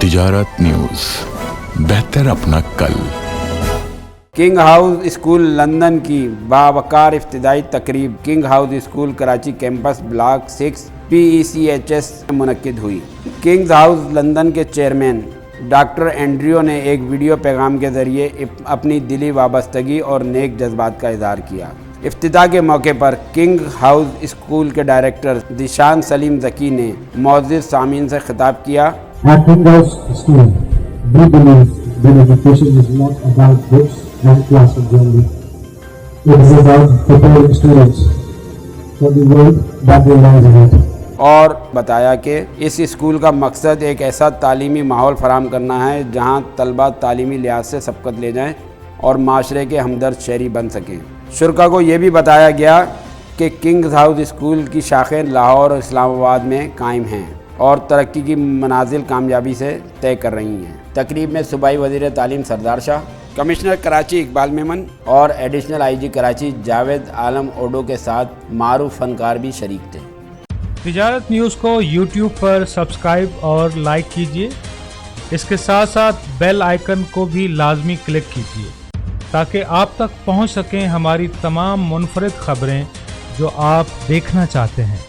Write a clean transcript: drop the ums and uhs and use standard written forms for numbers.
तिजारत न्यूज़, बेहतर अपना कल। किंग हाउस स्कूल लंदन की बावकार इफ्तिदाई तकरीब king house school Karachi campus block 6 PECHS में मुनक्किद हुई। किंग्स हाउस लंदन के चेयरमैन डॉक्टर एंड्रियो ने एक वीडियो पैगाम के ज़रिए अपनी दिली वाबस्तगी और नेक जज्बात का इजहार किया। इफ्तिताह के मौके पर किंग हाउस स्कूल के डायरेक्टर दिशान सलीम ज़की ने मौजूद सामीन से खिताब किया। At King House School, we believe that education is not about books and classrooms only. It is about preparing students for the world that they lies ahead. और बताया कि इस स्कूल का मकसद एक ऐसा तालीमी माहौल फराहम करना है जहां तलबा तालीमी लिहाज से सबकत ले जाएं और माशरे के हमदर्द शहरी बन सकें। शुरा को ये भी बताया गया कि किंग्स हाउस स्कूल की शाखें लाहौर और इस्लामाबाद में कायम हैं और तरक्की की मनाजिल कामयाबी से तय कर रही हैं। तकरीब में सूबाई वज़ीर तालीम सरदार शाह, कमिश्नर कराची इकबाल मेमन और एडिशनल IG कराची जावेद आलम ओडो के साथ मारूफ फनकार भी शरीक थे। तिजारत न्यूज़ को YouTube पर सब्सक्राइब और लाइक कीजिए। इसके साथ साथ बेल आइकन को भी लाजमी क्लिक कीजिए ताकि आप तक पहुंच सकें हमारी तमाम मुनफरिद खबरें जो आप देखना चाहते हैं।